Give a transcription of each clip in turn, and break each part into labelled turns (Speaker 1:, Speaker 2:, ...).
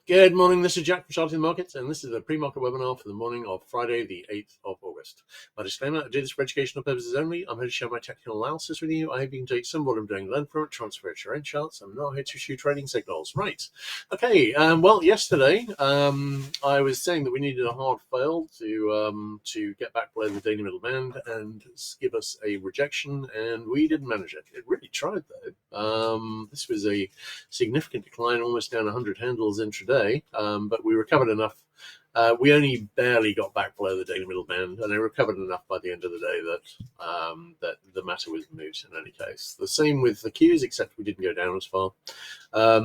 Speaker 1: Good morning, this is Jack from Charlton Markets, and this is a pre-market webinar for the morning of Friday, the 8th of August. My disclaimer, I do this for educational purposes only. I'm here to share my technical analysis with you. I hope you can take some what I'm doing, learn from it, transfer it to your own charts. I'm not here to issue trading signals. Right. Okay, well, yesterday I was saying that we needed a hard fail to get back below the daily middle band and give us a rejection, and we didn't manage it. It really tried, though. This was a significant decline, almost down 100 handles intraday. But we recovered enough. We only barely got back below the daily middle band, and I recovered enough by the end of the day that the matter was moot in any case. The same with the Qs, except we didn't go down as far.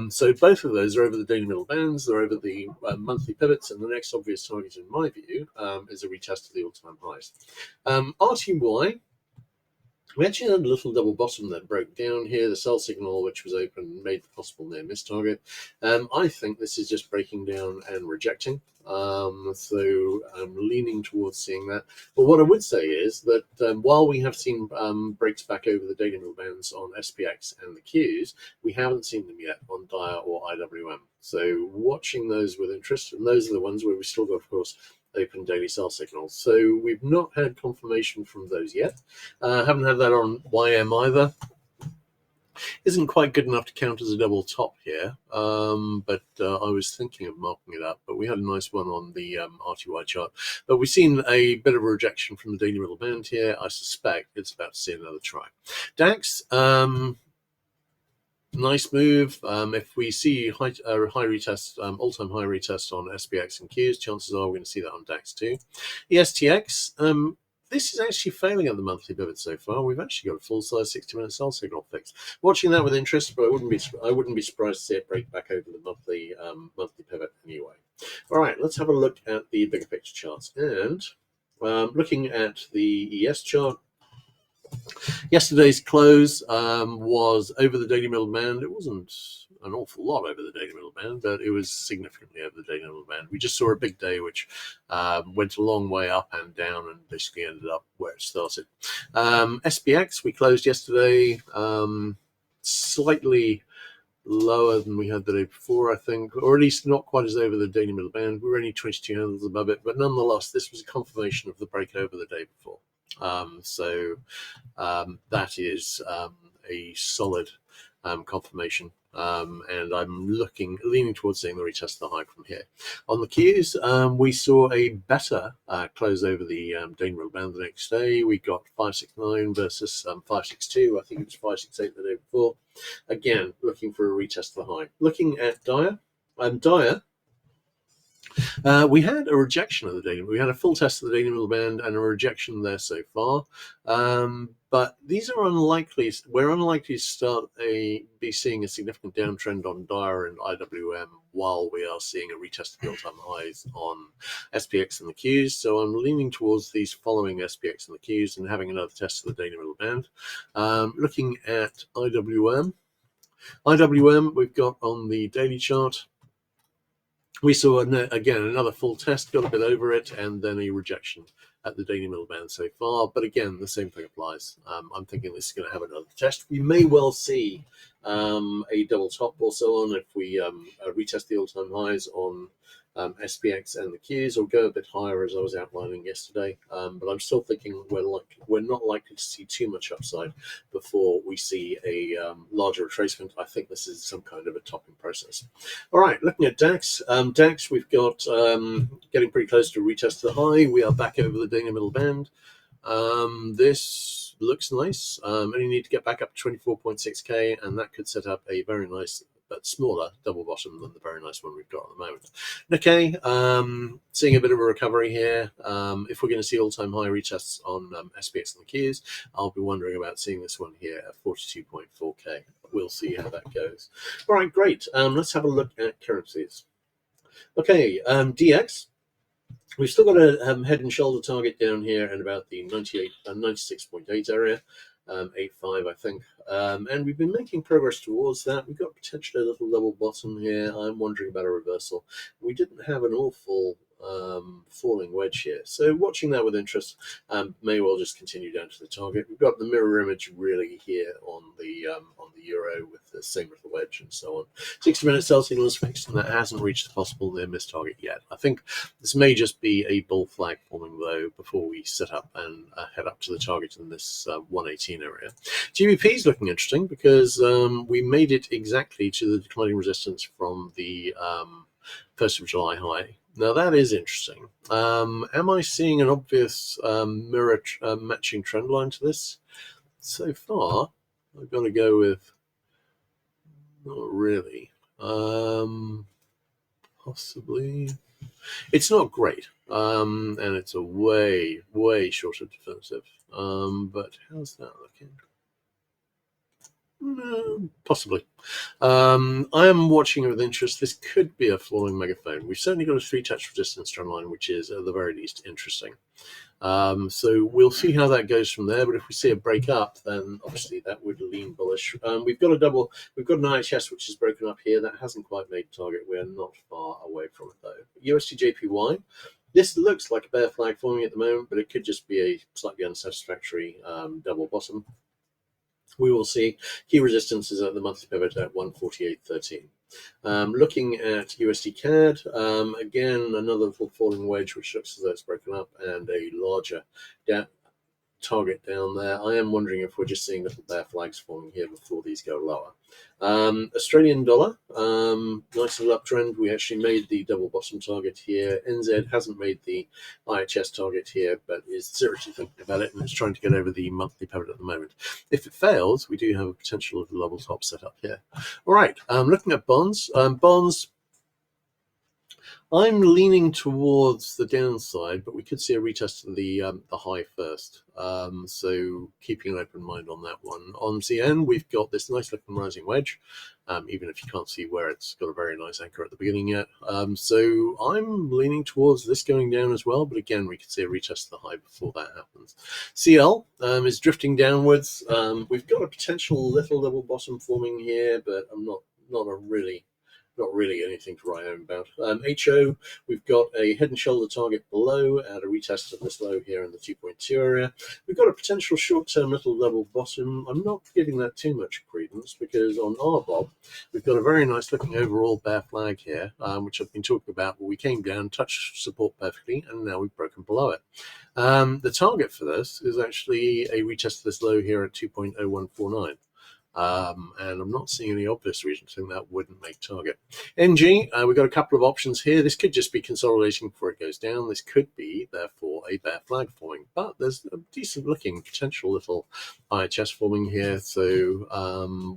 Speaker 1: So both of those are over the daily middle bands. They're over the monthly pivots, and the next obvious target, in my view, is a retest of the all-time highs. RTY. We actually had a little double bottom that broke down here. The sell signal, which was open, made the possible near miss target. I think this is just breaking down and rejecting. So I'm leaning towards seeing that. But what I would say is that while we have seen breaks back over the daily middle bands on SPX and the Qs, we haven't seen them yet on DIA or IWM. So watching those with interest, and those are the ones where we still got, of course, open daily sell signals. So we've not had confirmation from those yet. Haven't had that on YM either. Isn't quite good enough to count as a double top here, but I was thinking of marking it up, but we had a nice one on the RTY chart. But we've seen a bit of a rejection from the daily middle band here. I suspect it's about to see another try. DAX, nice move. If we see high retest, all-time high retest on SPX and Qs, chances are we're going to see that on DAX too. ESTX, this is actually failing at the monthly pivot so far. We've actually got a full-size 60-minute sell signal fix. Watching that with interest, but I wouldn't be surprised to see it break back over the monthly pivot anyway. All right, let's have a look at the bigger picture charts, and looking at the ES chart. Yesterday's close was over the daily middle band. It wasn't an awful lot over the daily middle band, but it was significantly over the daily middle band. We just saw a big day which went a long way up and down and basically ended up where it started. SPX, we closed yesterday slightly lower than we had the day before, I think, or at least not quite as over the daily middle band. We were only 22 handles above it, but nonetheless, this was a confirmation of the break over the day before. So that is a solid confirmation, and I'm leaning towards seeing the retest of the high from here. On the Qs, we saw a better close over the daily middle band the next day. We got 569 versus 562. I think it was 568 the day before. Again, looking for a retest of the high. Looking at DIA, we had a rejection of the daily. We had a full test of the daily middle band and a rejection there so far. But these are unlikely. We're unlikely to be seeing a significant downtrend on DIA and IWM while we are seeing a retest of the all-time highs on SPX and the Qs. So I'm leaning towards these following SPX and the Qs and having another test of the daily middle band. Looking at IWM, we've got on the daily chart. We saw, again, another full test, got a bit over it, and then a rejection at the daily middle band so far. But again, the same thing applies. I'm thinking this is going to have another test. We may well see a double top or so on if we retest the all-time highs on SPX and the Qs, or go a bit higher as I was outlining yesterday. But I'm still thinking we're not likely to see too much upside before we see a larger retracement. I think this is some kind of a topping process. All right, looking at DAX. DAX, we've got getting pretty close to retest the high. We are back over the daily middle band. This looks nice. Only need to get back up to 24.6K, and that could set up a very nice but smaller double bottom than the very nice one we've got at the moment. Okay, seeing a bit of a recovery here. If we're going to see all-time high retests on SPX and the Qs, I'll be wondering about seeing this one here at 42.4K. We'll see how that goes. All right, great. Let's have a look at currencies. Okay, DX. We've still got a head and shoulder target down here at about the 96.8 area. 8.5, I think, and we've been making progress towards that. We've got potentially a little level bottom here. I'm wondering about a reversal. We didn't have an awful falling wedge here. So watching that with interest. May well just continue down to the target. We've got the mirror image really here on the euro with the same little wedge and so on. 60-minute sell signal is fixed, and that hasn't reached the possible near miss target yet. I think this may just be a bull flag forming though before we set up and head up to the target in this 118 area. GBP is looking interesting because we made it exactly to the declining resistance from the 1st of July high. Now that is interesting. Am I seeing an obvious mirror matching trend line to this? So far, I've got to go with not really. Possibly. It's not great, and it's a way shorter defensive. But how's that looking? Possibly. I am watching it with interest. This could be a falling megaphone. We've certainly got a 3-touch resistance trend line, which is at the very least interesting. So we'll see how that goes from there. But if we see a break up, then obviously that would lean bullish. We've got an IHS which is broken up here. That hasn't quite made target. We're not far away from it though. USD JPY. This looks like a bear flag forming at the moment, but it could just be a slightly unsatisfactory double bottom. We will see. Key resistance is at the monthly pivot at 148.13. Looking at USD CAD, again, another little falling wedge, which looks as though it's broken up, and a larger target down there. I am wondering if we're just seeing little bear flags forming here before these go lower. Australian dollar, nice little uptrend. We actually made the double bottom target here. NZ hasn't made the IHS target here, but is seriously thinking about it, and it's trying to get over the monthly pivot at the moment. If it fails, we do have a potential of a level top set up here. All right, looking at bonds. I'm leaning towards the downside, but we could see a retest of the high first. So keeping an open mind on that one. On CN, we've got this nice looking rising wedge, even if you can't see where it's got a very nice anchor at the beginning yet. So I'm leaning towards this going down as well, but again, we could see a retest of the high before that happens. CL is drifting downwards. We've got a potential little double bottom forming here, but I'm not really anything to write home about. HO, we've got a head and shoulder target below and a retest of this low here in the 2.2 area. We've got a potential short-term little double bottom. I'm not giving that too much credence because on RBOB, we've got a very nice looking overall bear flag here, which I've been talking about, but we came down, touched support perfectly, and now we've broken below it. The target for this is actually a retest of this low here at 2.0149. And I'm not seeing any obvious reason to think that wouldn't make target. NG, we've got a couple of options here. This could just be consolidating before it goes down. This could be, therefore, a bear flag forming, but there's a decent looking potential little IHS forming here, so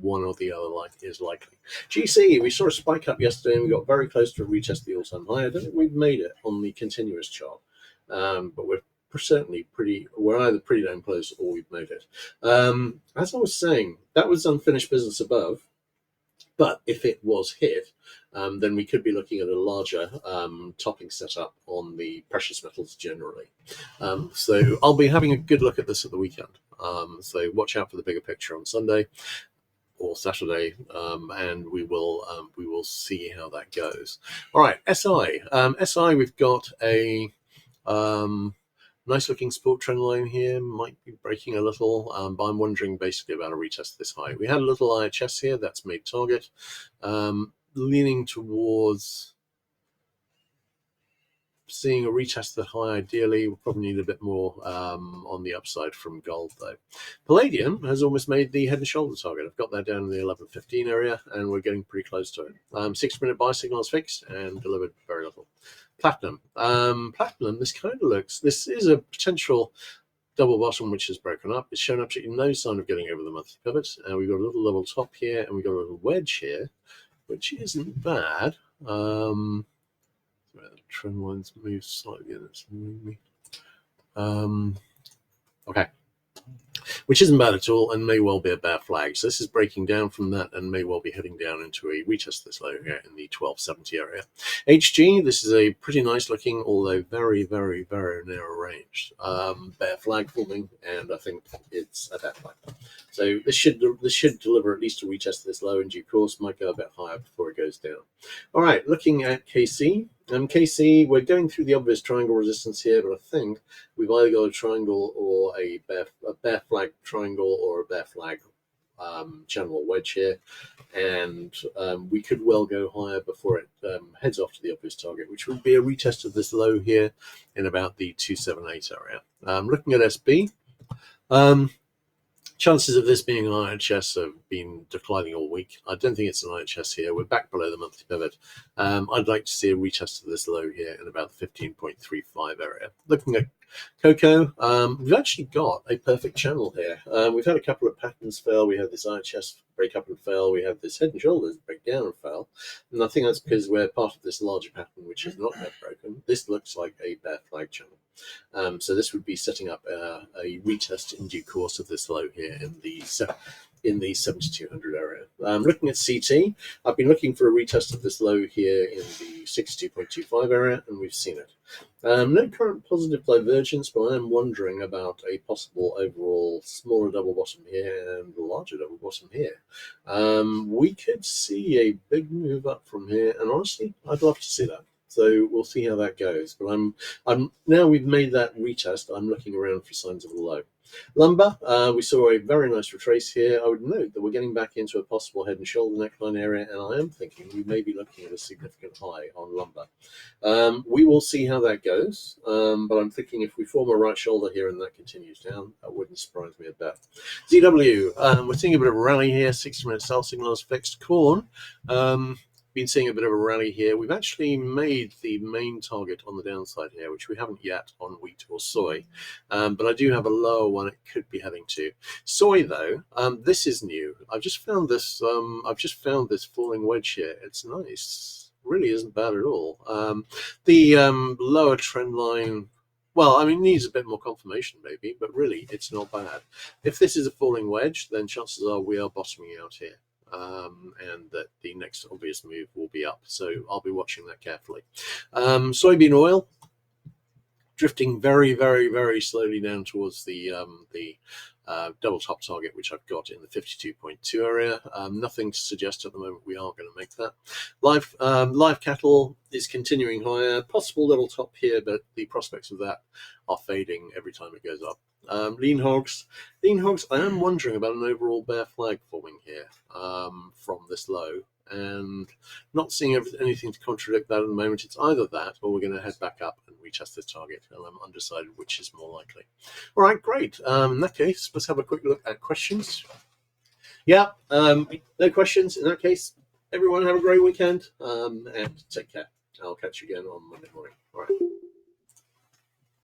Speaker 1: one or the other is likely. GC, we saw a spike up yesterday and we got very close to a retest of the all-time high. I don't think we've made it on the continuous chart, but we're either pretty damn close or we've made it. As I was saying, that was unfinished business above, but if it was hit, then we could be looking at a larger topping setup on the precious metals generally. So I'll be having a good look at this at the weekend. So watch out for the bigger picture on Sunday or Saturday, and we will see how that goes. All right, SI. SI, we've got a nice looking support trend line here, might be breaking a little, but I'm wondering basically about a retest of this high. We had a little IHS here, that's made target. Leaning towards seeing a retest of the high ideally. We'll probably need a bit more on the upside from gold though. Palladium has almost made the head and shoulder target. I've got that down in the 11.15 area and we're getting pretty close to it. 6-minute buy signal is fixed and delivered very little. Platinum. This is a potential double bottom which has broken up. It's shown absolutely no sign of getting over the monthly pivot. And we've got a little level top here and we've got a little wedge here, which isn't bad. The trend lines move slightly and it's moving me. Okay. Which isn't bad at all and may well be a bear flag. So this is breaking down from that and may well be heading down into a retest this low here in the 1270 area. HG, this is a pretty nice looking, although very, very, very narrow range. Bear flag forming, and I think it's a bear flag. So this should deliver at least a retest of this low in due course, might go a bit higher before it goes down. All right, looking at KC. KC, we're going through the obvious triangle resistance here, but I think we've either got a triangle or a bear flag triangle or a bear flag channel wedge here, and we could well go higher before it heads off to the obvious target, which would be a retest of this low here in about the 278 area. Looking at SB, chances of this being an IHS have been declining all week. I don't think it's an IHS here. We're back below the monthly pivot. I'd like to see a retest of this low here in about the 15.35 area. Looking at Cocoa, we've actually got a perfect channel here. We've had a couple of patterns fail. We had this IHS break up and fail. We had this head and shoulders break down and fail. And I think that's because we're part of this larger pattern, which is not yet broken. This looks like a bear flag channel. So this would be setting up a retest in due course of this low here in the 7200 area. Looking at CT, I've been looking for a retest of this low here in the 62.25 area, and we've seen it. No current positive divergence, but I am wondering about a possible overall smaller double bottom here and a larger double bottom here. We could see a big move up from here, and honestly, I'd love to see that. So we'll see how that goes. But I'm now we've made that retest, I'm looking around for signs of a low. Lumber, we saw a very nice retrace here. I would note that we're getting back into a possible head and shoulder neckline area, and I am thinking we may be looking at a significant high on lumber. We will see how that goes, but I'm thinking if we form a right shoulder here and that continues down, that wouldn't surprise me a bit. ZW, we're seeing a bit of a rally here, 60-minute sell signals fixed. Corn, been seeing a bit of a rally here. We've actually made the main target on the downside here, which we haven't yet on wheat or soy, but I do have a lower one it could be heading to. Soy, though, this is new. I've just found this. This falling wedge here. It's nice. Really isn't bad at all. The lower trend line. Well, I mean, needs a bit more confirmation, maybe, but really, it's not bad. If this is a falling wedge, then chances are we are bottoming out here. And that the next obvious move will be up. So I'll be watching that carefully. Soybean oil drifting very, very, very slowly down towards the double top target, which I've got in the 52.2 area. Nothing to suggest at the moment we are going to make that. Live cattle is continuing higher. Possible little top here, but the prospects of that are fading every time it goes up. Lean hogs, I am wondering about an overall bear flag forming here from this low, and not seeing anything to contradict that at the moment. It's either that or we're going to head back up and retest this target, and I'm undecided which is more likely. All right, great. In that case, let's have a quick look at questions. Yeah, no questions. In that case, everyone have a great weekend and take care. I'll catch you again on Monday morning. All right.